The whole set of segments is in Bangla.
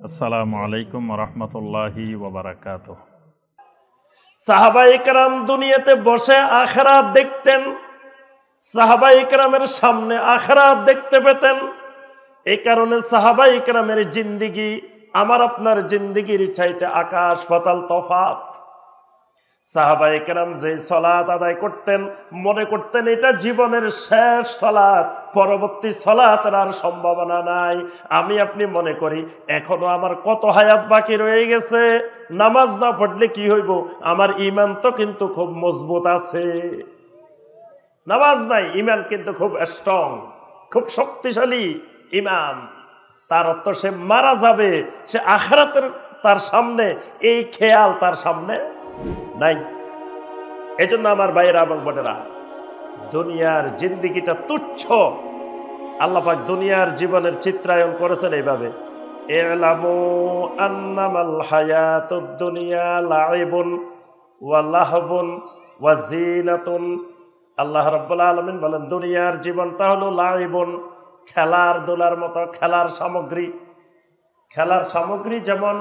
আসসালামু আলাইকুম রহমতুল্লাহি ওয়াবারাকাতুহ। সাহাবায়ে কেরাম দুনিয়াতে বসে আখিরাত দেখতেন, সাহাবায়ে কেরামের সামনে আখিরাত দেখতে পেতেন। এই কারণে সাহাবায়ে কেরামের জিন্দেগি আমার আপনার জিন্দেগির চাইতে আকাশ পাতাল তফাত। সাহাবায়ে কেরাম যে সালাত আদায় করতেন মনে করতেন এটা জীবনের শেষ সালাত, পরবর্তী সালাতের আর সম্ভাবনা নাই। আমি আপনি মনে করি এখনো আমার কত হায়াত বাকি রয়ে গেছে, নামাজ না পড়লে কি হইব, আমার ঈমান তো কিন্তু খুব মজবুত আছে। নামাজ নাই, ঈমান কিন্তু খুব স্ট্রং, খুব শক্তিশালী ঈমান। তার অর্থ সে মারা যাবে, সে আখিরাতের তার সামনে এই খেয়াল তার সামনে নাই। এই জন্য আমার ভাইয়েরা এবং বোনেরা, দুনিয়ার জিন্দেগিটা তুচ্ছ। আল্লাহ পাক দুনিয়ার জীবনের চিত্রায়ন করেছেন এইভাবে, ইলামু আন্নামাল হায়াতুদ দুনিয়া লাইবুন ওয়া লাহবুন ওয়া জিনাতুন। আল্লাহ রাব্বুল আলামিন বলেন দুনিয়ার জীবনটা হলো লাইবুন, খেলার দোলার মতো, খেলার সামগ্রী। খেলার সামগ্রী যেমন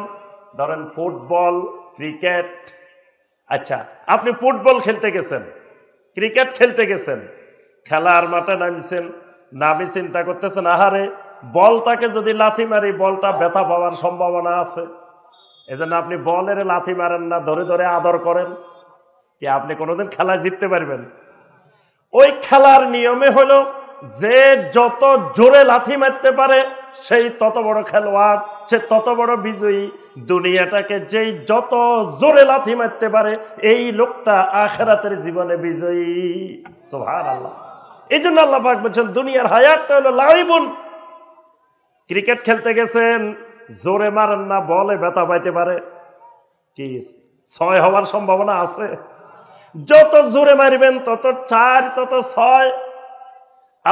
ধরেন ফুটবল, ক্রিকেট। আচ্ছা, আপনি ফুটবল খেলতে গেছেন, ক্রিকেট খেলতে গেছেন, খেলার মাঠে নামছেন, নামি চিন্তা করতেছেন আহারে বলটাকে যদি লাথি মারি বলটা ব্যথা পাওয়ার সম্ভাবনা আছে, এজন্য আপনি বলের লাথি মারেন না, ধরে ধরে আদর করেন। কি আপনি কোনোদিন খেলায় জিততে পারবেন? ওই খেলার নিয়মে হলো যে যত জোরে লাথি মারতে পারে সেই তত বড় খেলোয়াড়, সে তত বড় বিজয়ী। দুনিয়াটাকে যেই যত জোরে লাথি মারতে পারে এই লোকটা আখিরাতের জীবনে বিজয়ী। সুবহানাল্লাহ। এই জন্য আল্লাহ পাক বলছেন দুনিয়ার হায়াতটা হলো লাইবুন। ক্রিকেট খেলতে গেছেন, জোরে মারেন না, বলে ব্যথা পাইতে পারে, কি ছয় হওয়ার সম্ভাবনা আছে? যত জোরে মারবেন তত 4, তত 6।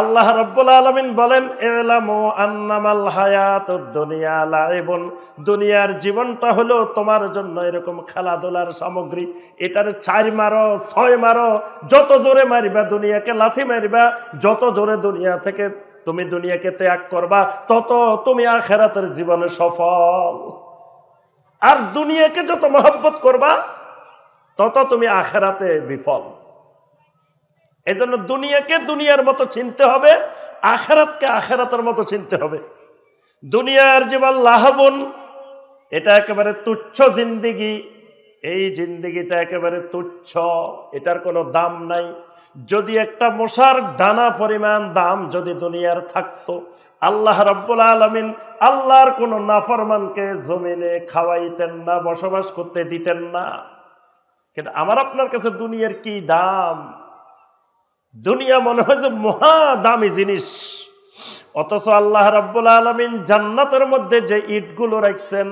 আল্লাহ রাব্বুল আলামিন বলেন ইলামু আন্নামাল হায়াতুদ দুনিয়া লাইবুন, দুনিয়ার জীবনটা হলো তোমার জন্য এরকম খেলাধুলার সামগ্রী। এটার 4 মারো, 6 মারো, যত জোরে মারবা দুনিয়াকে লাথি মারবা, যত জোরে দুনিয়া থেকে তুমি দুনিয়াকে ত্যাগ করবা তত তুমি আখিরাতের জীবনে সফল। আর দুনিয়াকে যত মহব্বত করবা তত তুমি আখিরাতে বিফল। এজন্য দুনিয়াকে দুনিয়ার মতো চিনতে হবে, আখিরাতকে আখিরাতের মতো চিনতে হবে। দুনিয়ার জীবন লাহবুন, এটা একেবারে তুচ্ছ জিন্দেগি। এই জিন্দেগিটা একেবারে তুচ্ছ, এটার কোনো দাম নাই। যদি একটা মশার ডানা পরিমাণ দাম যদি দুনিয়ার থাকতো, আল্লাহ রাব্বুল আলামিন আল্লাহর কোনো নাফরমানকে জমিনে খাওয়াইতেন না, বসবাস করতে দিতেন না। কিন্তু আমার আপনার কাছে দুনিয়ার কি দাম? দুনিয়া মনে হয় যে মহা দামি জিনিস, অথচ আল্লাহ রাব্বুল আলামিন জান্নাতের মধ্যে যে ইটগুলো রাখছেন,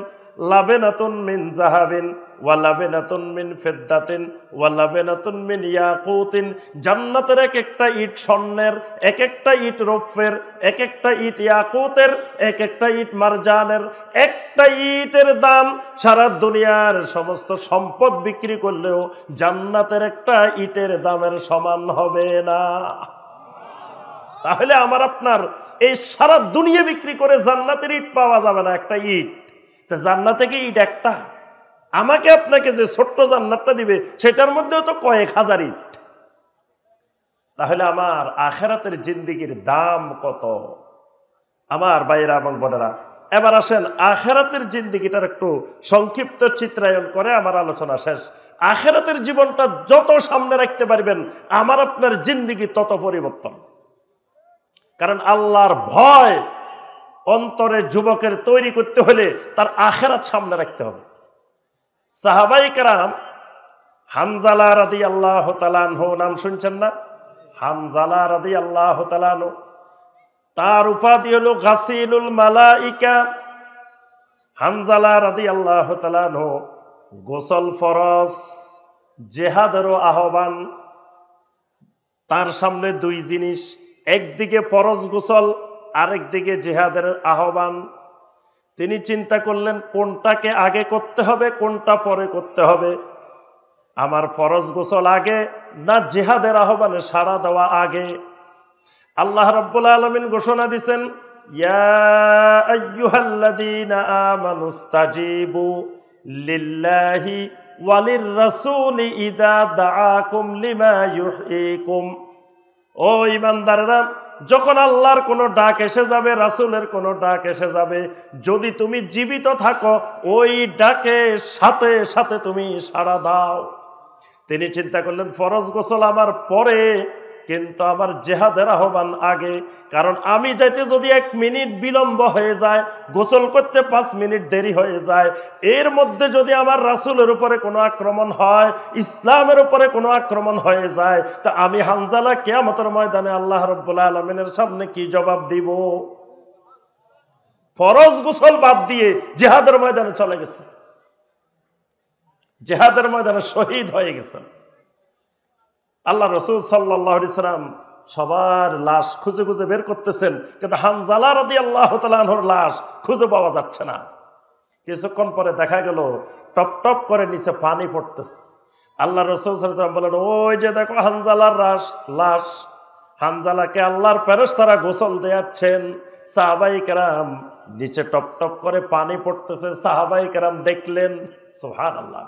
লাবেনাতুন মিন যাহাবিন ওয়া লাবেনাতুন মিন ফিদ্দাতিন ওয়া লাবেনাতুন মিন ইয়াকুতিন। জান্নাতের এক একটা ইট স্বর্ণের, এক একটা ইট রৌপ্যের, এক একটা ইট ইয়াকুতের, এক একটা ইট মারজানের। একটা ইটের দাম সারা দুনিয়ার সমস্ত সম্পদ বিক্রি করলেও জান্নাতের একটা ইটের দামের সমান হবে না। তাহলে আমার আপনার এই সারা দুনিয়া বিক্রি করে জান্নাতের ইট পাওয়া যাবে না, একটা ইট। জান্নাতে কি ইট একটা? আমাকে আপনাকে যে ছোট্ট জান্নাতটা দিবে সেটার মধ্যেও তো কয়েক হাজার ইট। তাহলে আমার আখিরাতের জিন্দেগির দাম কত? আমার ভাইয়েরা এবং বোনেরা, এবার আসেন আখিরাতের জিন্দেগিটার একটু সংক্ষিপ্ত চিত্রায়ন করে আমার আলোচনা শেষ। আখিরাতের জীবনটা যত সামনে রাখতে পারবেন আমার আপনার জিন্দেগি তত পরিবর্তন। কারণ আল্লাহর ভয় অন্তরে যুবকের তৈরি করতে হলে তার আখিরাত সামনে রাখতে হবে। সাহাবায়ে কেরাম, হানজালা রাদিয়াল্লাহু তাআলা আনহু নাম শুনছেন না? হানজালা রাদিয়াল্লাহু তাআলা আনহু, তার উপাধি হলো গাসিলুল মালাইকা। হানজালা রাদিয়াল্লাহু তাআলা আনহু গোসল ফরজ, জিহাদেরও আহ্বান। তার সামনে দুই জিনিস, একদিকে ফরজ গোসল, আরেকদিকে জিহাদের আহ্বান। তিনি চিন্তা করলেন কোনটাকে আগে করতে হবে, কোনটা পরে করতে হবে। আমার ফরজ গোসল আগে না জিহাদের আহ্বানে সাড়া দেওয়া আগে? আল্লাহ রাব্বুল আলামিন ঘোষণা দিয়েছেন ইয়া আইয়ুহাল্লাযীনা আমানুস্তাজীবু লিল্লাহি ওয়ালির রাসূলি ইযা দাআকুম লিমা ইউহয়িকুম। ও ঈমানদাররা, যখন আল্লাহর কোনো ডাক এসে যাবে, রাসূলের কোনো ডাক এসে যাবে, যদি তুমি জীবিত থাকো ওই ডাকে সাথে সাথে তুমি সাড়া দাও। তিনি চিন্তা করলেন ফরজ গোসল আমার পরে, কিন্তু আমার জিহাদের আহ্বান আগে। কারণ আমি যাইতে যদি 1 মিনিট বিলম্ব হয়ে যায়, গোসল করতে 5 মিনিট দেরি হয়ে যায়, এর মধ্যে যদি আমার রাসূলের উপরে কোনো আক্রমণ হয়, ইসলামের উপরে কোনো আক্রমণ হয়ে যায়, তা আমি হানজালা কিয়ামতের ময়দানে আল্লাহ রাব্বুল আলামিনের সামনে কি জবাব দিব? ফরজ গোসল বাদ দিয়ে জিহাদের ময়দানে চলে গেছে, জিহাদের ময়দানে শহীদ হয়ে গেছেন। আল্লাহ রাসূল সাল্লাল্লাহু আলাইহি সাল্লাম সবার লাশ খুঁজে খুঁজে বের করতেছেন, কিন্তু হানজালা রাদিয়াল্লাহু তাআলা আনহুর লাশ খুঁজে পাওয়া যাচ্ছে না। কিছুক্ষণ পরে দেখা গেল টপ টপ করে নিচে পানি পড়তেছে। আল্লাহ রাসূল সাল্লাল্লাহু আলাইহি সাল্লাম বলেন, ওই যে দেখো হানজালার লাশ। হানজালাকে আল্লাহর ফেরেশতারা গোসল দেয়াচ্ছেন। সাহাবায়ে কেরাম নিচে টপ টপ করে পানি পড়তেছে, সাহাবায়ে কেরাম দেখলেন। সুবহানাল্লাহ।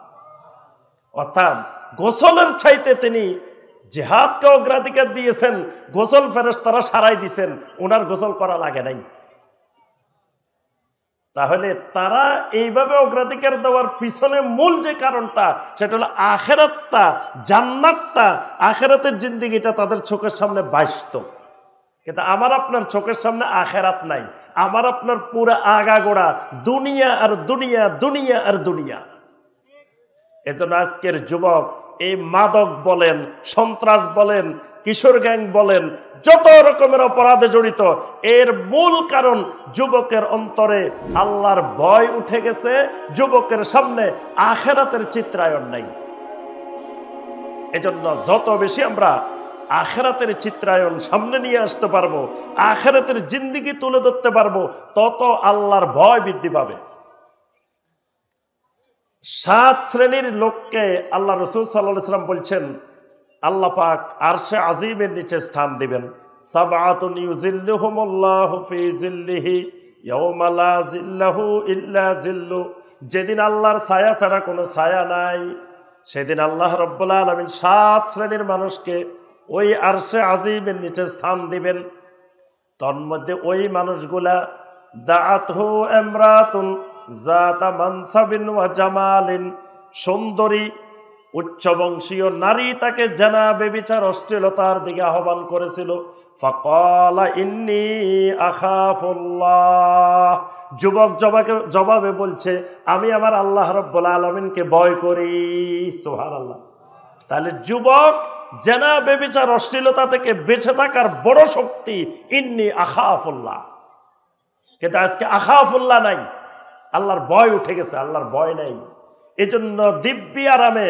অর্থাৎ গোসলের চাইতে তিনি জিহাদকে অগ্রাধিকার দিয়েছেন, গোসল ফেরেশতারা সারাই দিয়েছেন, ওনার গোসল করা লাগে নাই। তাহলে তারা এইভাবে অগ্রাধিকার দেওয়ার পিছনে মূল যে কারণটা, সেটা হলো আখিরাতটা, জান্নাতটা, আখিরাতের জিন্দেগিটা তাদের চোখের সামনে ভাসত। কিন্তু আমার আপনার চোখের সামনে আখিরাত নাই, আমার আপনার পুরো আগাগোড়া দুনিয়া আর দুনিয়া, দুনিয়া আর দুনিয়া। এজন্য আজকের যুবক এই মাদক বলেন, সন্ত্রাস বলেন, কিশোর গ্যাং বলেন, যত রকমের অপরাধে জড়িত, এর মূল কারণ যুবকের অন্তরে আল্লাহর ভয় উঠে গেছে, যুবকের সামনে আখিরাতের চিত্রায়ন নাই। এজন্য যত বেশি আমরা আখিরাতের চিত্রায়ন সামনে নিয়ে আসতে পারবো, আখিরাতের জিন্দেগি তুলে ধরতে পারবো, তত আল্লাহর ভয় বৃদ্ধি পাবে। 7 শ্রেণীর লোককে আল্লাহ রাসূল সাল্লাল্লাহু আলাইহি ওয়াসাল্লাম বলছেন আল্লাহ পাক আরশে আজিমের নিচে স্থান দিবেন। সাবআতুন ইউজিল্লুহুমুল্লাহু ফি জিল্লিহি ইয়াওমা লা জিল্লাহু ইল্লা জিল্লু। যেদিন আল্লাহর ছায়া ছাড়া কোনো ছায়া নাই, সেদিন আল্লাহ রাব্বুল আলামিন 7 শ্রেণীর মানুষকে ওই আরশে আজিমের নিচে স্থান দিবেন। তন্মধ্যে ওই মানুষগুলা দাআতহু ইমরাতুন জাতা মানসাবিন ওয়া জামালিন, সুন্দরী উচ্চবংশীয় নারী তাকে জেনাবে বিচার অশ্লীলতার দিকে আহ্বান করেছিল। ফাকালা ইন্নী আখাফুল্লাহ। যুবক জবাবে বলছে, আমি আমার আল্লাহ রাব্বুল আলামিনকে ভয় করি। সুবহানাল্লাহ। তাহলে যুবক জেনাবে বিচার অশ্লীলতা থেকে বেঁচে থাকার বড় শক্তি ইন্নী আখাফুল্লাহ। কিন্তু আজকে আখাফুল্লাহ নাই, আল্লাহর ভয় উঠে গেছে, আল্লাহর ভয় নাই। এজন্য দিব্যি আরামে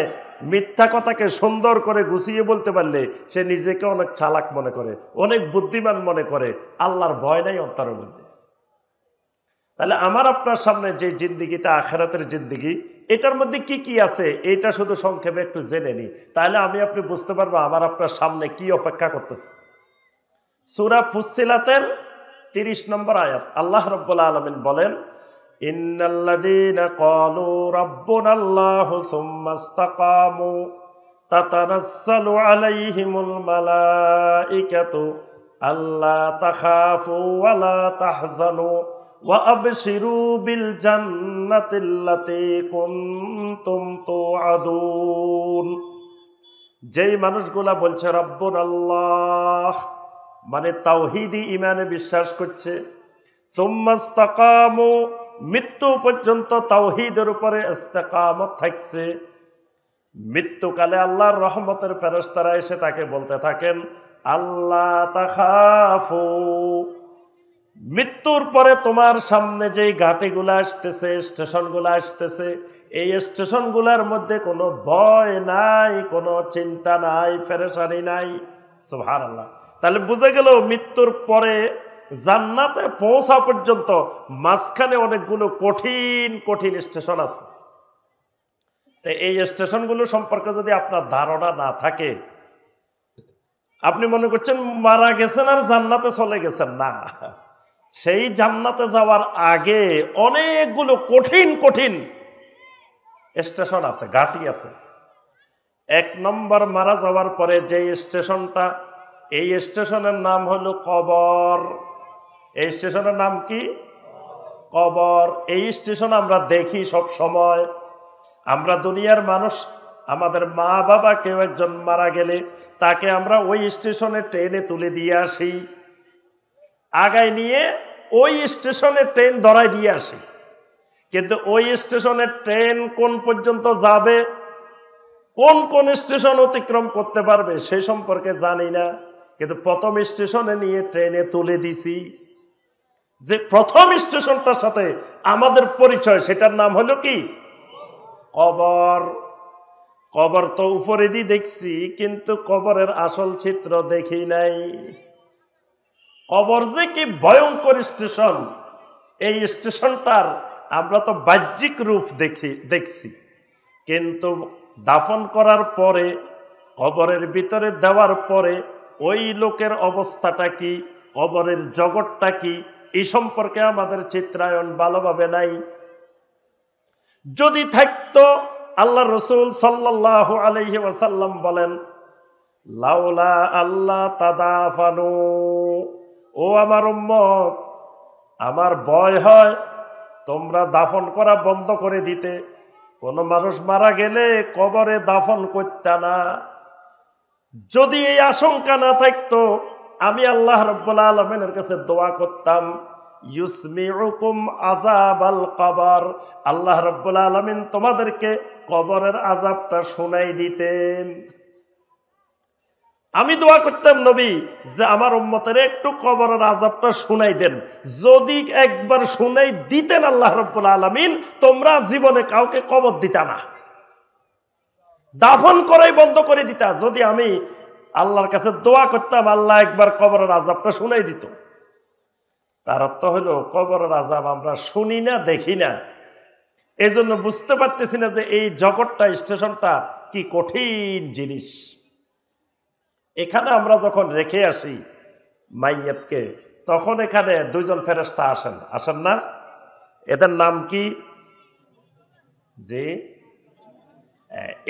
মিথ্যা কথাকে সুন্দর করে গুছিয়ে বলতে পারলে সে নিজেকে অনেক চালাক মনে করে, অনেক বুদ্ধিমান মনে করে, আল্লাহর ভয় নাই অন্তরের মধ্যে। তাহলে আমার আপনার সামনে যে জিন্দেগিটা আখিরাতের জিন্দেগি, এটার মধ্যে কি কি আছে এটা শুধু সংক্ষেপে একটু জেনে নি, তাহলে আমি আপনি বুঝতে পারবো আমার আপনার সামনে কি অপেক্ষা করতেছে। সূরা ফুসসিলাতের 30 নম্বর আয়াত আল্লাহ রাব্বুল আলামিন বলেন, ইন্নাল্লাযীনা ক্বালু রাব্বুনাল্লাহু সুম্মা ইসতাকামু তাতানাসসালু আলাইহিমুল মালাইকাতু আল্লা তাখাফু ওয়া লা তাহজানু ওয়া আবশিরু বিল জান্নাতিল্লাতী কুনতুম তুআদুন। যেই মানুষগুলা বলছে রাব্বুনাল্লাহ, মানে তাওহীদি ঈমানে বিশ্বাস করছে, সুম্মা ইসতাকামু, মৃত্যু পর্যন্ত তাওহীদের উপরে ইস্তেকামত থাকছে, মৃত্যুকালে আল্লাহর রহমতের ফেরেশতারা এসে তাকে বলতে থাকেন আল্লাহ তাখাফু। মৃত্যুর পরে তোমার সামনে যেই ঘাটিগুলো আসতেছে, স্টেশনগুলো আসতেছে, এই স্টেশনগুলোর মধ্যে কোনো ভয় নাই, কোনো চিন্তা নাই, পেরেশানি নাই। সুবহানাল্লাহ। তাহলে বুঝে গেল মৃত্যুর পরে জান্নাতে পৌঁছা পর্যন্ত মাঝখানে অনেকগুলো কঠিন কঠিন স্টেশন আছে। তো এই স্টেশনগুলো সম্পর্কে যদি আপনার ধারণা না থাকে, আপনি মনে করছেন মারা গেছেন আর জান্নাতে চলে গেছেন, না, সেই জান্নাতে যাওয়ার আগে অনেকগুলো কঠিন কঠিন স্টেশন আছে, ঘাঁটি আছে। 1 নম্বর মারা যাওয়ার পরে যে স্টেশনটা, এই স্টেশনের নাম হলো কবর। এই স্টেশনের নাম কি? কবর। এই স্টেশন আমরা দেখি সব সময়। আমরা দুনিয়ার মানুষ, আমাদের মা বাবা কেউ একজন মারা গেলে তাকে আমরা ওই স্টেশনে ট্রেনে তুলে দিয়ে আসি, আগায় নিয়ে ওই স্টেশনে ট্রেন ধরায় দিয়ে আসি। কিন্তু ওই স্টেশনে ট্রেন কোন পর্যন্ত যাবে, কোন কোন স্টেশন অতিক্রম করতে পারবে সেই সম্পর্কে জানি না। কিন্তু প্রথম স্টেশনে নিয়ে ট্রেনে তুলে দিছি। যে প্রথম স্টেশনটার সাথে আমাদের পরিচয়, সেটার নাম হলো কি? কবর। কবর তো উপরে দিয়ে দেখছি, কিন্তু কবরের আসল চিত্র দেখি নাই। কবর যে কি ভয়ঙ্কর স্টেশন, এই স্টেশনটার আমরা তো বাহ্যিক রূপ দেখছি, কিন্তু দাফন করার পরে, কবরের ভিতরে দেওয়ার পরে ওই লোকের অবস্থাটা কি, কবরের জগৎটা কি, এই সম্পর্কে আমাদের চিত্রায়ন ভালোভাবে নাই। যদি থাকতো, আল্লাহ রসুল সাল্লাল্লাহু আলাইহি ওয়াসাল্লাম বলেন, লাউলা আল্লাহ তাদাফানু, ও আমার উম্মত, আমার ভয় হয় তোমরা দাফন করা বন্ধ করে দিতে। কোন মানুষ মারা গেলে কবরে দাফন করতে না। যদি এই আশঙ্কা না থাকতো, আমি আল্লাহ রাব্বুল আলামিনের কাছে দোয়া করতাম, ইউসমিউকুম আযাবাল কবর, আল্লাহ রাব্বুল আলামিন তোমাদেরকে কবরের আযাবটা শোনাই দিতেন। আমি দোয়া করতাম নবী যে আমার উম্মতের একটু কবরের আযাবটা শুনাই দেন। যদি একবার শুনাই দিতেন আল্লাহ রাব্বুল আলামিন, তোমরা জীবনে কাউকে কবর দিতা না, দাফন করাই বন্ধ করে দিতা। যদি আমি আল্লাহর কাছে দোয়া করতাম, আল্লাহ একবার কবরের আযাবটা শুনাই দিত। তার অর্থ হলো কবরের আযাব আমরা শুনি না, দেখি না, এই জন্য বুঝতে পারতেছি না যে এই জগৎটা, স্টেশনটা কি কঠিন জিনিস। এখানে আমরা যখন রেখে আসি মাইয়াতকে, তখন এখানে 2 জন ফেরেশতা আসেন না? এদের নাম কি? যে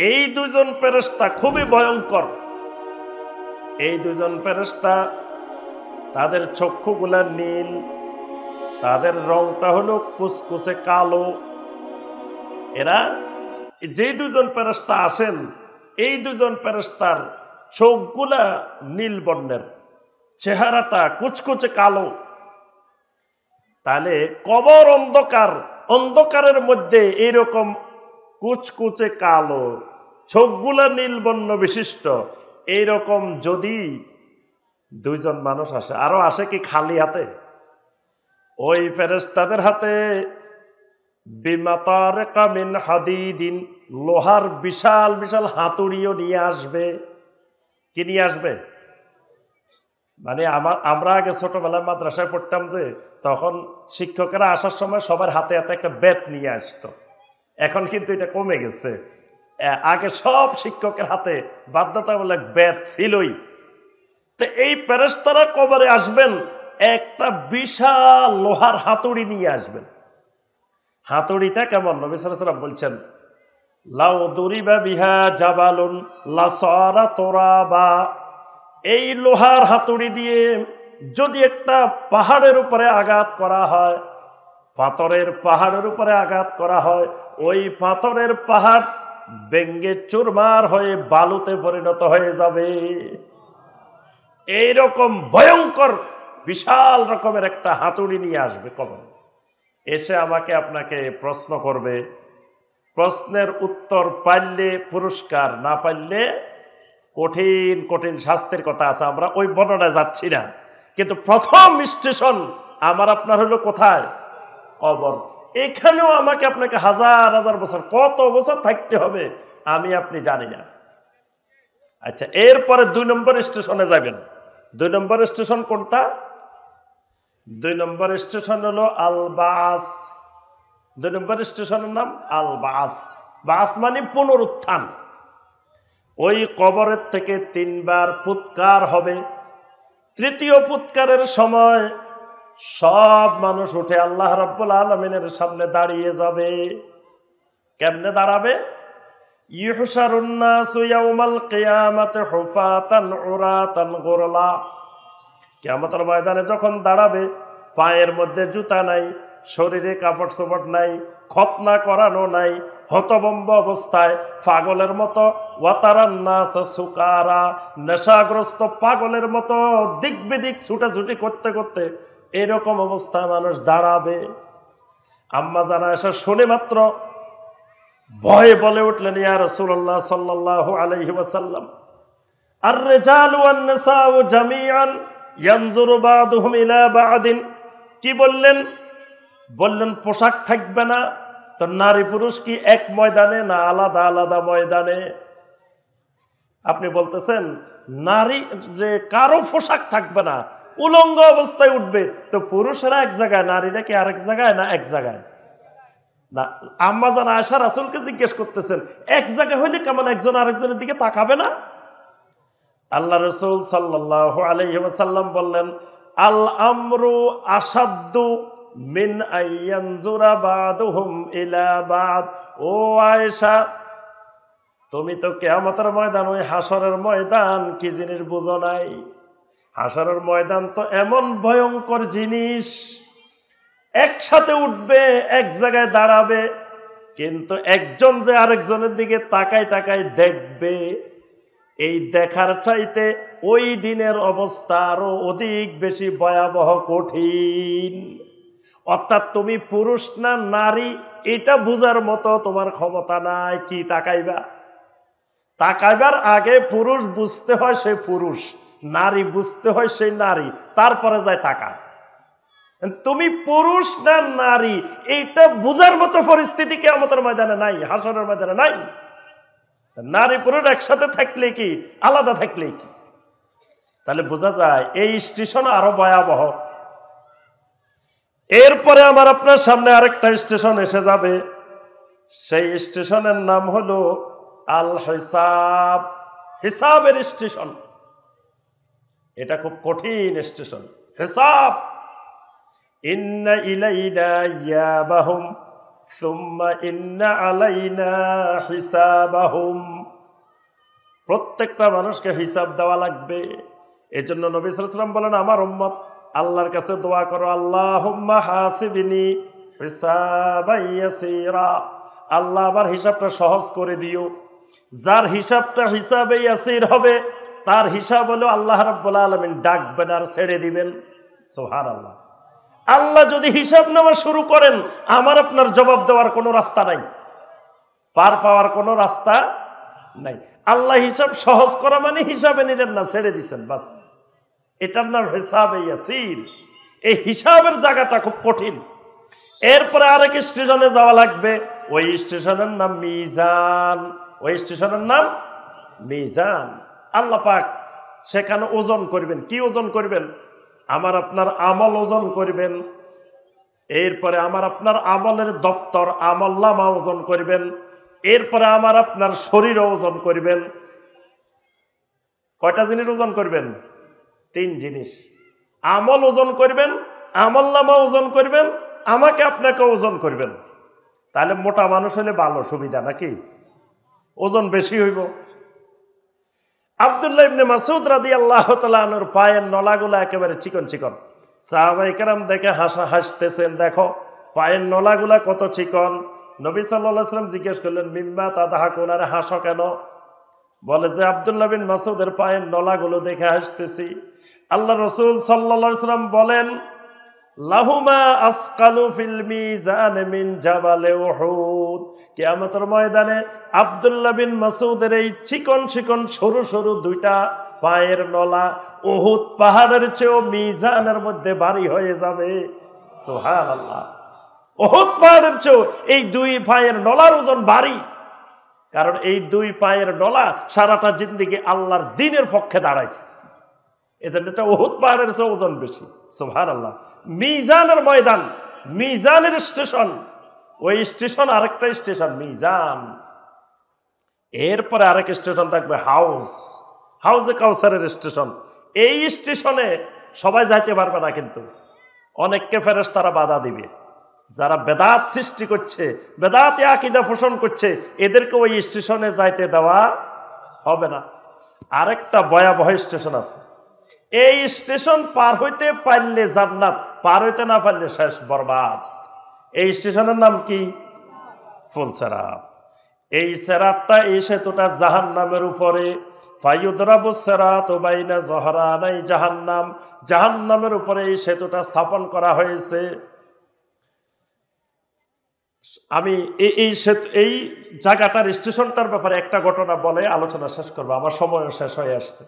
এই 2 জন ফেরেশতা খুবই ভয়ঙ্কর। এই 2 জন ফেরেশতা, তাদের চক্ষুগুলা নীল, তাদের রংটা হলো কুচকুচে কালো। এরা যে 2 জন ফেরেশতা আসেন, এই 2 জন ফেরেশতার চোখগুলা নীল বর্ণের, চেহারাটা কুচকুচে কালো। তাহলে কবর অন্ধকার, অন্ধকারের মধ্যে এইরকম কুচকুচে কালো, চোখগুলা নীল বর্ণ বিশিষ্ট, এইরকম যদি 2 জন মানুষ আসে, আরো আসে কি খালি হাতে? ওই ফেরেশতাদের হাতে বিমাতারিকা মিন হাদিদিন, লোহার বিশাল বিশাল হাতুড়িও নিয়ে আসবে। কি নিয়ে আসবে? মানে আমরা আগে ছোটবেলায় মাদ্রাসায় পড়তাম, যে তখন শিক্ষকেরা আসার সময় সবার হাতে হাতে একটা ব্যাট নিয়ে আসতো। এখন কিন্তু এটা কমে গেছে। আগে সব শিক্ষকের হাতে বাধ্যতামূলক ব্যাট ছিলই। তো এই ফেরেশতারা কবরে আসবেন, একটা বিশাল লোহার হাতুড়ি নিয়ে আসবেন। হাতুড়িটা কেমন? নবী সাল্লাল্লাহু আলাইহি ওয়াসাল্লাম বলছেন, লাউ দুরিবা বিহা জাবালুন লাসারা তুরাবা, এই লোহার হাতুড়ি দিয়ে যদি একটা পাহাড়ের উপরে আঘাত করা হয়, পাথরের পাহাড়ের উপরে আঘাত করা হয়, ওই পাথরের পাহাড় ভেঙ্গে চুরমার হয়ে বালুতে পরিণত হয়ে যাবে। এইরকম ভয়ঙ্কর বিশাল রকমের একটা হাতুড়ি নিয়ে আসবে কবর। এসে আমাকে আপনাকে প্রশ্ন করবে, প্রশ্নের উত্তর পাইলে পুরস্কার, না পাইলে কঠিন কঠিন শাস্তির কথা আছে। আমরা ওই বর্ণনায় যাচ্ছি না, কিন্তু প্রথম স্টেশন আমার আপনার হলো কোথায়? কবর। এখানেও আমাকে আপনাকে হাজার হাজার বছর, কত বছর থাকতে হবে আমি আপনি জানি না। আচ্ছা, এরপরে 2 নম্বর স্টেশনে যাবেন। 2 নম্বর স্টেশন কোনটা? 2 নম্বর স্টেশন হলো আল বাস। 2 নম্বর স্টেশনের নাম আল বাস। বাস মানে পুনরুত্থান। ওই কবরের থেকে 3 বার ফুৎকার হবে। তৃতীয় ফুৎকারের সময় সব মানুষ উঠে আল্লাহ রাব্বুল আলামিনের সামনে দাঁড়িয়ে যাবে। কেমনে দাঁড়াবে? ইউহশারুন নাসু ইয়াউমাল কিয়ামাতি হুফাতান উরাতান গুরলা। কিয়ামতের ময়দানে যখন দাঁড়াবে, পায়ের মধ্যে জুতা নাই, শরীরে কাপড় চোপড় নাই, খতনা করানো নাই, হতভম্ব অবস্থায় পাগলের মতো, ওয়াতারান নাস সুকারা, নেশাগ্রস্ত পাগলের মতো দিক বিদিক ছুটাছুটি করতে করতে এরকম অবস্থায় মানুষ দাঁড়াবে। আম্মা জানা এসে শুনে মাত্র ভয়ে বলে উঠলেন, ইয়া রাসূলুল্লাহ সাল্লাল্লাহু আলাইহি ওয়াসাল্লাম, আর রিজালু ওয়ান নিসাউ জামিআন ইয়ানজুরু বা'দুহুম ইলা বা'দিন। কি বললেন? বললেন পোশাক থাকবে না। তো নারী পুরুষ কি এক ময়দানে না আলাদা আলাদা ময়দানে? আপনি বলতেছেন নারী যে কারো পোশাক থাকবে না, উলঙ্গ অবস্থায় উঠবে, তো পুরুষেরা এক জায়গায়, নারীরা কি আরেক জায়গায় না এক জায়গায়? না, আম্মা জান আয়েশা রাসূলকে জিজ্ঞেস করতেছেন, এক জায়গায় হইলে কেমন একজন আরেকজনের দিকে তাকাবে না? আল্লাহ রাসূল সাল্লাল্লাহু আলাইহি ওয়াসাল্লাম বললেন, আল আমরু আসাদ্দু মিন আইয়ানজুরা বা'দুহুম ইলা বা'দ। ও আয়েশা, তুমি তো কিয়ামতের ময়দান, ওই হাসরের ময়দান কি জিনিস বুঝো নাই? হাসরের ময়দান তো এমন ভয়ঙ্কর জিনিস, একসাথে উঠবে, এক জায়গায় দাঁড়াবে, কিন্তু একজন যে আরেকজনের দিকে তাকায় তাকায় দেখবে, এই দেখার চাইতে ওই দিনের অবস্থা আরো অধিক বেশি ভয়াবহ, কঠিন। অর্থাৎ তুমি পুরুষ না নারী এটা বুঝার মতো তোমার ক্ষমতা নাই। কি তাকাইবা? তাকাইবার আগে পুরুষ বুঝতে হয় সে পুরুষ, নারী বুঝতে হয় সেই নারী, তারপরে যায় তাকায়। তুমি পুরুষ না নারী এইটা বুঝার মতো পরিস্থিতি কিয়ামতের ময়দানে নাই, হাসরের ময়দানে নাই। নারী পুরুষ একসাথে থাকলে কি, আলাদা থাকলে কি? তাহলে বোঝা যায় এই স্টেশন আরো ভয়াবহ। এরপরে আমার আপনার সামনে আরেকটা স্টেশন এসে যাবে, সেই স্টেশনের নাম হলো আল হিসাব, হিসাবের স্টেশন। এটা খুব কঠিন স্টেশন, হিসাব। ইন্না ইলাইনা ইয়াবাহুম সুম্মা ইন্না আলাইনা হিসাবাহুম। প্রত্যেকটা মানুষকে হিসাব দেওয়া লাগবে। এজন্য নবী সাল্লাল্লাহু আলাইহি ওয়াসাল্লাম বলেন, আমার উম্মত আল্লাহর কাছে দোয়া করো, আল্লাহুম্মা হাসিবনি হিসাবান ইয়াসীরা। আল্লাহ আমার হিসাবটা সহজ করে দিও। যার হিসাবটা হিসাবে ইয়াসীর হবে, তার হিসাব হলো আল্লাহ রাব্বুল আলামিন ডাকবেন আর ছেড়ে দিবেন। সুবহানাল্লাহ। আল্লাহ যদি হিসাব নেওয়া শুরু করেন, আমার আপনার জবাব দেওয়ার কোনো রাস্তা নাই, পার পাওয়ার কোনো রাস্তা নাই। আল্লাহ হিসাব সহজ করা মানে হিসাবে নিলেন না, ছেড়ে দিচ্ছেন, বাস। এটার নাম হিসাবে ইয়াসীর। এই হিসাবের জায়গাটা খুব কঠিন। এরপরে আরেক স্টেশনে যাওয়া লাগবে, ওই স্টেশনের নাম মিজান। ওই স্টেশনের নাম মিজান। আল্লাহ পাক সেখানে ওজন করবেন। কি ওজন করবেন? আমার আপনার আমল ওজন করবেন। এরপরে আমার আপনার আমলের দপ্তর, আমলনামা ওজন করবেন। এরপরে আমার আপনার শরীর ওজন করবেন। কয়টা জিনিস ওজন করবেন? 3 জিনিস। আমল ওজন করবেন, আমলনামা ওজন করবেন, আমাকে আপনাকে ওজন করবেন। তাহলে মোটা মানুষ হলে ভালো সুবিধা নাকি? ওজন বেশি হইব। আব্দুল্লাহ ইবনে মাসউদ রাদিয়াল্লাহু তাআলা আনহুর পায়ের নলাগুলো একেবারে চিকন চিকন। সাহাবায়ে কেরাম দেখে হাসতেছেন, দেখো পায়ের নলাগুলা কত চিকন। নবী সাল্লাল্লাহু আলাইহি ওয়াসাল্লাম জিজ্ঞেস করলেন, মিম্মা তাদহাকুন, আরে হাসো কেন? বলে যে আব্দুল্লাহ বিন মাসউদের পায়ের নলাগুলো দেখে হাসতেছি। আল্লাহ রাসূল সাল্লাল্লাহু আলাইহি ওয়াসাল্লাম বলেন, লাহুমা আসকালু ফিল মিজান মিন জাবালে উহুদ। কিয়ামতের ময়দানে আব্দুল্লাহ বিন মাসউদের এই চিকন চিকন সরু সরু 2টা পায়ের নলা উহুদ পাহাড়ের চেয়েও মিজানের মধ্যে ভারী হয়ে যাবে। সুবহানাল্লাহ। উহুদ পাহাড়ের চেয়েও এই 2 পায়ের নলার ওজন ভারী, কারণ এই 2 পায়ের নলা সারাটা জিন্দেগি আল্লাহর দ্বীনের পক্ষে দাঁড়াইছে। এজন্য এটা উহুদ পাহাড়ের চেয়ে ওজন বেশি। সুবহানাল্লাহ। মিজানের ময়দান, মিজানের স্টেশন, ওই স্টেশন আরেকটা স্টেশন মিজান। এরপরে আরেক স্টেশন থাকবে হাউস, হাউজে কাউসারের স্টেশন। এই স্টেশনে সবাই যাইতে পারবে না, কিন্তু অনেককে ফেরেশতারা বাধা দিবে, যারা বেদাত সৃষ্টি করছে, বেদাতে আকীদা পোষণ করছে, এদেরকে ওই স্টেশনে যাইতে দেওয়া হবে না। আরেকটা ভয়াবহ স্টেশন আছে, এই স্টেশন পার হইতে পারলে জান্নাত, পার হইতে না পারলে শেষ বরবাদ। এই স্টেশনের নাম কি? ফুলসেরাত। এই সেরাতটা, এই সেতুটা জাহান্নামের উপরে, ফায়ুদরাবু সেরাতু বাইনা জহরানাই জাহান্নাম, জাহান্নামের উপরে এই সেতুটা স্থাপন করা হয়েছে। আমি এই সেতু, এই জায়গাটার স্টেশনটার ব্যাপারে একটা ঘটনা বলে আলোচনা শেষ করবো, আমার সময়ও শেষ হয়ে আসছে।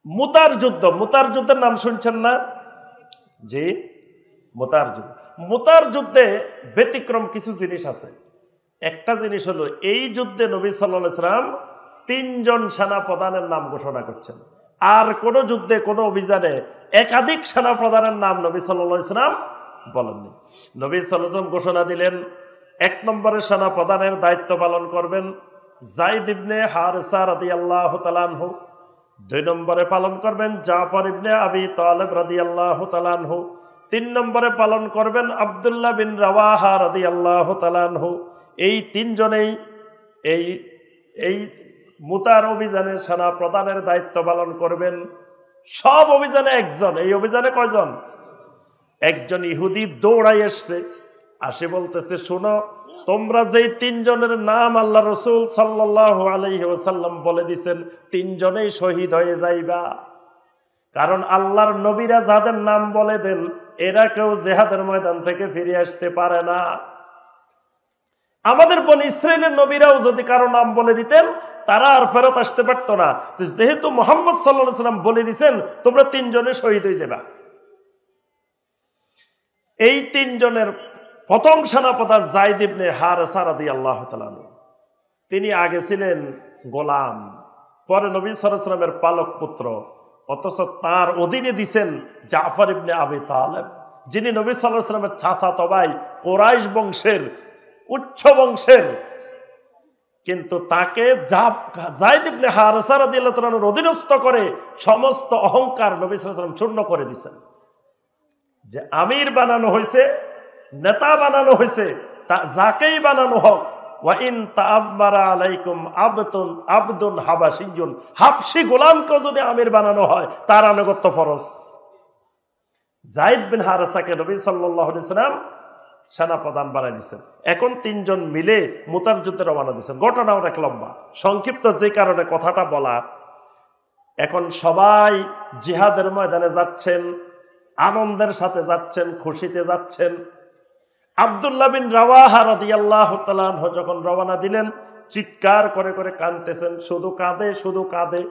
মুতার যুদ্ধ, মুতার যুদ্ধের নাম শুনছেন না? জি, মুতার যুদ্ধ। মুতার যুদ্ধে ব্যতিক্রম কিছু জিনিস আছে। একটা জিনিস হলো, এই যুদ্ধে নবী সাল্লাল্লাহু আলাইহি ওয়াসাল্লাম 3 জন সেনা প্রধানের নাম ঘোষণা করছেন। আর কোন যুদ্ধে, কোন অভিযানে একাধিক সেনা প্রধানের নাম নবী সাল্লাল্লাহু আলাইহি ওয়াসাল্লাম বলেননি। নবী সাল্লাল্লাহু আলাইহি ওয়াসাল্লাম ঘোষণা দিলেন, 1 নম্বরের সেনা প্রধানের দায়িত্ব পালন করবেন যায়েদ ইবনে হারেসা রাদিয়াল্লাহু তাআলা আনহু। 2 নম্বরে পালন করবেন জাফর ইবনে আবি তালেব রাদিয়াল্লাহু তাআলা আনহু। 3 নম্বরে পালন করবেন আব্দুল্লাহ বিন রাওয়াহা রাদিয়াল্লাহু তাআলা আনহু। এই 3 জনেই এই মুতার অভিযানের সেনা প্রধানের দায়িত্ব পালন করবেন। সব অভিযানে একজন। এই অভিযানে কয়জন? একজন ইহুদি দৌড়াই এসছে, আসে বলতেছে, শোনো, তোমরা যেই 3 জনের নাম আল্লাহ রাসূল সাল্লাল্লাহু আলাইহি ওয়াসাল্লাম বলে দিছেন, 3 জনেই শহীদ হয়ে যাইবা। কারণ আল্লাহর নবীরা যাদের নাম বলে দেন, এরা কেউ জিহাদের ময়দান থেকে ফিরে আসতে পারে না। আমাদের বনি ইসরাইলের নবীরাও যদি কারো নাম বলে দিতেন, তারা আর ফেরত আসতে পারতো না। যেহেতু মুহাম্মদ সাল্লাল্লাহু আলাইহি ওয়াসাল্লাম বলে দিছেন, তোমরা 3 জনে শহীদ হয়ে যাবা। এই 3 জনের প্রথম সেনাপ্রধান যায়েদ ইবনে হারেসা রাদিয়াল্লাহু তাআলা আনহু। তিনি আগে ছিলেন গোলাম, পরে নবী সাল্লাল্লাহু আলাইহি ওয়াসাল্লামের পালক পুত্র। অথচ তার অধীনে দিছেন জাফর ইবনে আবি তালেব, যিনি নবী সাল্লাল্লাহু আলাইহি ওয়াসাল্লামের চাচাতো ভাই, কুরাইশ বংশের, উচ্চ বংশের। কিন্তু তাকে যায়েদ ইবনে হারেসা রাদিয়াল্লাহু তাআলা আনহুর অধীনস্থ করে সমস্ত অহংকার নবী সাল্লাল্লাহু আলাইহি ওয়াসাল্লাম চূর্ণ করে দিয়েছেন। যে আমির বানানো হয়েছে, নেতা বানানো হয়েছে, যাকেই বানানো হোক, ওয়া ইন তাআম্মারা আলাইকুম আবদুন হাবাশিয়্যুন, হাবশী গোলামকেও যদি আমির বানানো হয়, তার আনুগত্য ফরজ। যায়েদ বিন হারেসাকে নবী সাল্লাল্লাহু আলাইহি ওয়াসাল্লাম সেনাপ্রধান বানাই দিয়েছেন। এখন 3 জন মিলে মুতার যুদ্ধে রওনা দিয়েছেন। ঘটনা অনেক লম্বা, সংক্ষিপ্ত যে কারণে কথাটা বলা। এখন সবাই জিহাদের ময়দানে যাচ্ছেন, আনন্দের সাথে যাচ্ছেন, খুশিতে যাচ্ছেন। আব্দুল্লাহ বিন রাওয়াহা রাদিয়াল্লাহু তাআলা আনহু যখন রওনা দিলেন, চিৎকার করে করে কাঁদতেছেন, শুধু কাঁদে, শুধু কাঁদে।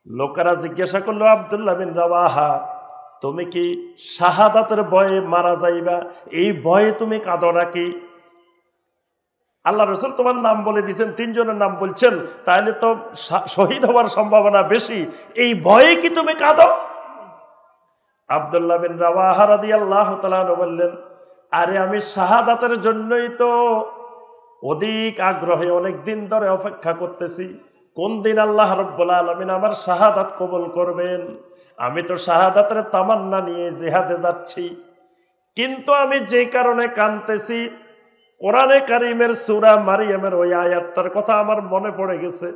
লোকেরা জিজ্ঞাসা করলো, আব্দুল্লাহ বিন রাওয়াহা, তুমি কি শাহাদাতের ভয়ে মারা যাইবা, এই ভয়ে তুমি কাঁদো নাকি? আল্লাহ রাসূল তোমার নাম বলে দিয়েছেন, 3 জনের নাম বলছেন, তাহলে তো শহীদ হওয়ার সম্ভাবনা বেশি, এই ভয়ে কি তুমি কাঁদো? আব্দুল্লাহ বিন রাওয়াহা রাদিয়াল্লাহু তাআলা আনহু বললেন, আরে আমি শাহাদাতের জন্যই তো অধিক আগ্রহে অনেক দিন ধরে অপেক্ষা করতেছি, কোন দিন আল্লাহ রাব্বুল আলামিন আমার শাহাদাত কবুল করবেন। আমি তো শাহাদাতের তামান্না নিয়ে জিহাদে যাচ্ছি, কিন্তু আমি যে কারণে কাঁদতেছি, কোরআনে কারীমের সূরা মারইয়ামের ওই আয়াতটার কথা আমার মনে পড়ে গেছে।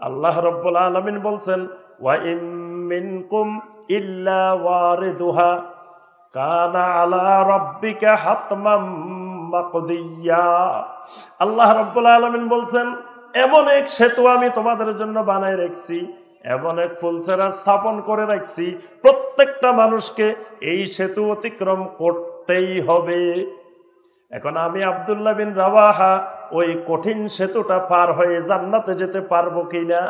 আল্লাহ রাব্বুল আলামিন বলছেন, ওয়া ইম মিনকুম ইল্লা ওয়ারিদুহা কানা আলা রাব্বিকা হাতমাম মাকদিয়া। আল্লাহ রাব্বুল আলামিন বলছেন, এমন এক সেতু আমি তোমাদের জন্য বানায় রাখছি, এমন এক ফুলসেরাত স্থাপন করে রাখছি, প্রত্যেকটা মানুষকে এই সেতু অতিক্রম করতেই হবে। এখন আমি আব্দুল্লাহ বিন রাওয়াহা ওই কঠিন সেতুটা পার হয়ে জান্নাতে যেতে পারবো কিনা,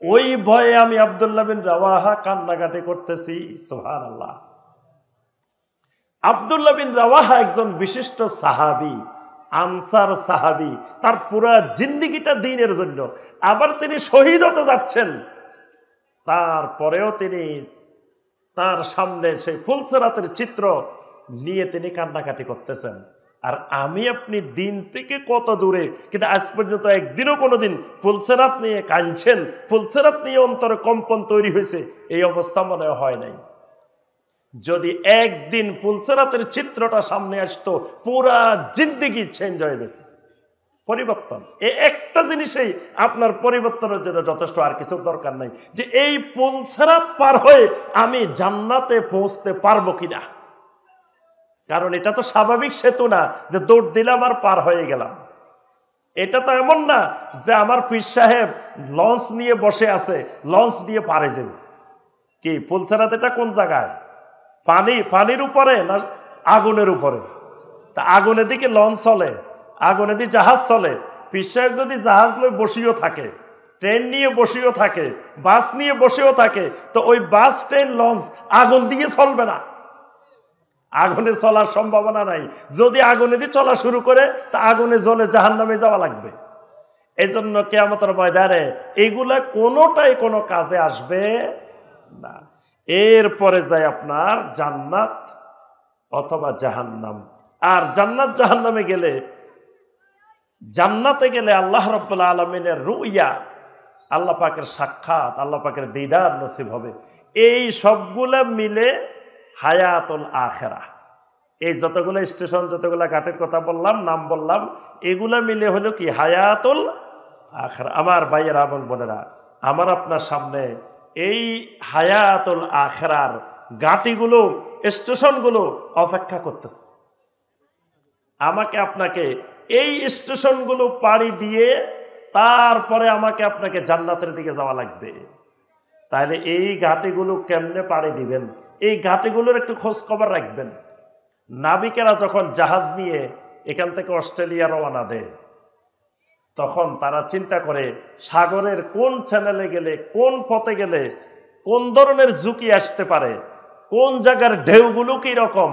ওই ভয়ে আমি আব্দুল্লাহ বিন রাওয়াহা কান্নাকাটি করতেছি। সুবহানাল্লাহ। আব্দুল্লাহ বিন রাওয়াহা একজন বিশিষ্ট সাহাবী, আনসার সাহাবী, তার পুরা জিন্দেগিটা দ্বীনের জন্য। আবার তিনি শহীদ হতে যাচ্ছেন, তারপরেও তিনি তার সামনে সেই ফুলসেরাতের চিত্র নিয়ে তিনি কান্নাকাটি করতেছেন। আর আমি আপনি দিন থেকে কত দূরে, কিন্তু আজ পর্যন্ত একদিনও কোনোদিন ফুলসেরাত নিয়ে কাঁদছেন, ফুলসেরাত নিয়ে অন্তরে কম্পন তৈরি হয়েছে, এই অবস্থা মনে হয় নাই। যদি একদিন পুলসেরাতের চিত্রটা সামনে আসতো, পুরা জিন্দেগি চেঞ্জ হয়ে যেত, পরিবর্তন। এই একটা জিনিসেই আপনার পরিবর্তনের জন্য যথেষ্ট, আর কিছু দরকার নাই। যে এই পুলসেরাত পার হয়ে আমি জান্নাতে পৌঁছতে পারবো কিনা, কারণ এটা তো স্বাভাবিক সেতু না যে দৌড় দিলাম আর পার হয়ে গেলাম। এটা তো এমন না যে আমার পীর সাহেব লঞ্চ নিয়ে বসে আছে, লঞ্চ দিয়ে পারে যাবে। কি পুলসেরাত এটা কোন জায়গায়? পানির উপরে না আগুনের উপরে? তা আগুনের দিকে লঞ্চ চলে, আগুনের দিকে জাহাজ চলে। পীর সাহেব যদি জাহাজ নিয়ে বসিও থাকে, ট্রেন নিয়ে বসিও থাকে, বাস নিয়ে বসেও থাকে, তো ওই বাস, ট্রেন, লঞ্চ আগুন দিয়ে চলবে না, আগুনে চলার সম্ভাবনা নাই। যদি আগুনে দিয়ে চলা শুরু করে তা আগুনে জ্বলে জাহান্নামে যাওয়া লাগবে। এই জন্য কিয়ামতের ময়দানে এগুলা কোনোটাই কোনো কাজে আসবে না। এরপরে যায় আপনার জান্নাত অথবা জাহান্নাম। আর জান্নাত জাহান্নামে গেলে, জান্নাতে গেলে আল্লাহ রাব্বুল আলামিনের রুইয়া, আল্লাহ পাকের সাক্ষাৎ, আল্লাহ পাকের দিদার নসিব হবে। এই সবগুলা মিলে হায়াতুল আখিরা। এই যতগুলো স্টেশন, যতগুলো ঘাটের কথা বললাম, নাম বললাম, এগুলা মিলে হলো কি হায়াতুল আখিরা। আমার ভাইয়েরা এবং বোনেরা, আমার আপনার সামনে এই হায়াতুল আখিরার ঘাটিগুলো, স্টেশনগুলো অপেক্ষা করতেছে। আমাকে আপনাকে এই স্টেশনগুলো পাড়ি দিয়ে তারপরে আমাকে আপনাকে জান্নাতের দিকে যাওয়া লাগবে। তাহলে এই ঘাটিগুলো কেমনে পাড়ি দিবেন, এই ঘাটিগুলোর একটু খোঁজ খবর রাখবেন। নাবিকেরা যখন জাহাজ নিয়ে এখান থেকে অস্ট্রেলিয়া রওনা দেয়, তখন তারা চিন্তা করে সাগরের কোন চ্যানেলে গেলে, কোন পথে গেলে কোন ধরনের ঝুঁকি আসতে পারে, কোন জায়গার ঢেউগুলো কিরকম,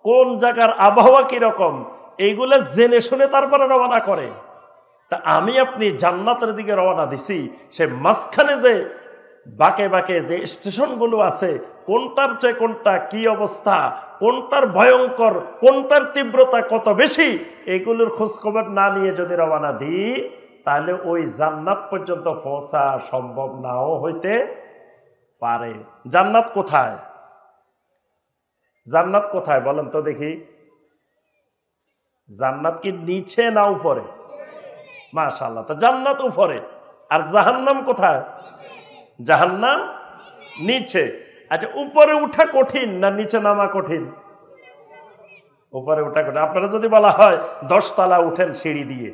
কোন জায়গার আবহাওয়া কিরকম, এইগুলো জেনে শুনে তারপরে রওনা করে। তা আমি আপনি জান্নাতের দিকে রওনা দিছি, সে মাঝখানে যে বাঁকে বাঁকে যে স্টেশনগুলো আছে, কোনটার চেয়ে কোনটা কি অবস্থা, কোনটার ভয়ঙ্কর, কোনটার তীব্রতা কত বেশি, এগুলোর খোঁজখবর না নিয়ে যদি রওনা দিই, তাহলে ওই জান্নাত পর্যন্ত পৌঁছা সম্ভব নাও হইতে পারে। জান্নাত কোথায়? জান্নাত কোথায় বলেন তো দেখি? জান্নাত কি নিচে না উপরে? মাশাআল্লাহ, তো জান্নাত উপরে। আর জাহান্নাম কোথায়? জাহান্নাম নিচে। আচ্ছা, উপরে উঠা কঠিন না নিচে নামা কঠিন? উপরে উঠা কঠিন। আপনারা যদি বলা হয় 10 তলা উঠেন সিঁড়ি দিয়ে,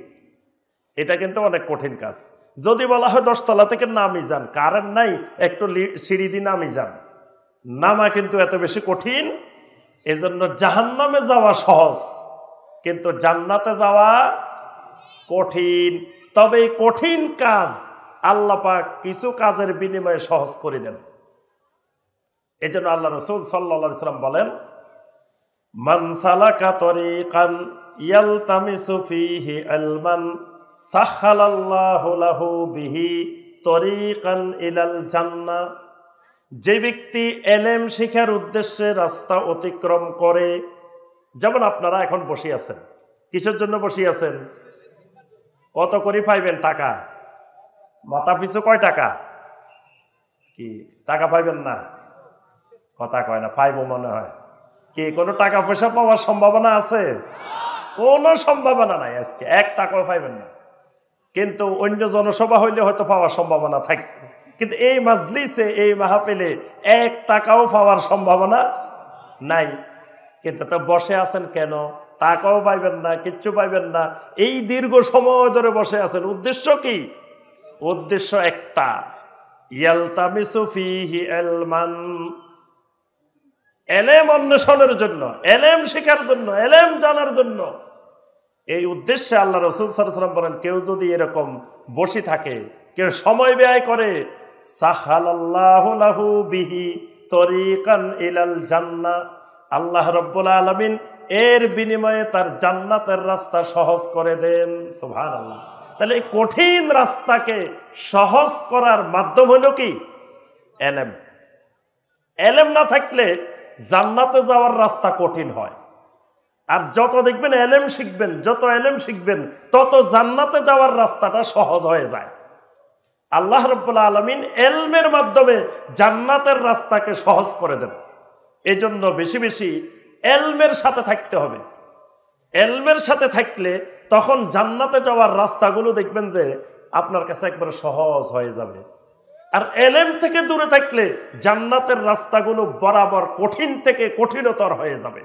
এটা কিন্তু অনেক কঠিন কাজ। যদি বলা হয় 10 তলা থেকে নামি যান, কারেন্ট নাই, একটু সিঁড়ি দিয়ে নামি যান, নামা কিন্তু এত বেশি কঠিন। এজন্য জাহান্নামে যাওয়া সহজ, কিন্তু জান্নাতে যাওয়া কঠিন। তবে এই কঠিন কাজ আল্লাহ পাক কিছু কাজের বিনিময়ে সহজ করে দেন। এই জন্য আল্লাহ রাসূল সাল্লাল্লাহু আলাইহি ওয়াসাল্লাম বলেন, মান সালাকা তরিকান ইয়ালতামিসু ফীহি ইলমান সাহালাল্লাহু লাহু বিহি তরিকান ইলাল জান্নাহ। যে ব্যক্তি এলেম শিখার উদ্দেশ্যে রাস্তা অতিক্রম করে, যেমন আপনারা এখন বসে আছেন, কিসের জন্য বসে আছেন? কত করে পাইবেন টাকা? মাথা পিছু কয় টাকা? কি টাকা পাইবেন না? কথা কয় না, পাইব মনে হয়। কি কোনো টাকা পয়সা পাওয়ার সম্ভাবনা আছে? কোনো সম্ভাবনা নাই। আজকে 1 টাকাও পাইবেন না। কিন্তু অন্য জনসভা হইলে হয়তো পাওয়ার সম্ভাবনা থাকবে, কিন্তু এই মাজলিসে, এই মাহফিলে 1 টাকাও পাওয়ার সম্ভাবনা নাই। কিন্তু তো বসে আছেন কেন? টাকাও পাইবেন না, কিচ্ছু পাইবেন না, এই দীর্ঘ সময় ধরে বসে আছেন। উদ্দেশ্য কি? উদ্দেশ্য একটা, ইয়ালতামিসু ফীহি ইলমান, এলেম অন্বেষণের জন্য, এলেম শেখার জন্য, এলেম জানার জন্য। এই উদ্দেশ্যে আল্লাহ রাসূল সাল্লাল্লাহু আলাইহি ওয়াসাল্লাম বলেন, কেউ যদি এরকম বসে থাকে, কেউ সময় ব্যয় করে, সাহালাল্লাহু লাহু বিহি তরিকান ইলাল জান্নাহ, আল্লাহ রাব্বুল আলামিন এর বিনিময়ে তার জান্নাতের রাস্তা সহজ করে দেন। সুবহানাল্লাহ। তাহলে এই কঠিন রাস্তাকে সহজ করার মাধ্যম হলো কি? এলেম। এলেম না থাকলে জান্নাতে যাওয়ার রাস্তা কঠিন হয়। আর যত দেখবেন এলেম শিখবেন, যত এলেম শিখবেন, তত জান্নাতে যাওয়ার রাস্তাটা সহজ হয়ে যায়। আল্লাহ রাব্বুল আলামিন এলমের মাধ্যমে জান্নাতের রাস্তাকে সহজ করে দেন। এজন্য বেশি বেশি এলমের সাথে থাকতে হবে। এলমের সাথে থাকলে তখন জান্নাতে যাওয়ার রাস্তাগুলো দেখবেন যে আপনার কাছে একবারে সহজ হয়ে যাবে। আর এলেম থেকে দূরে থাকলে জান্নাতের রাস্তাগুলো বরাবর কঠিন থেকে কঠিনতর হয়ে যাবে।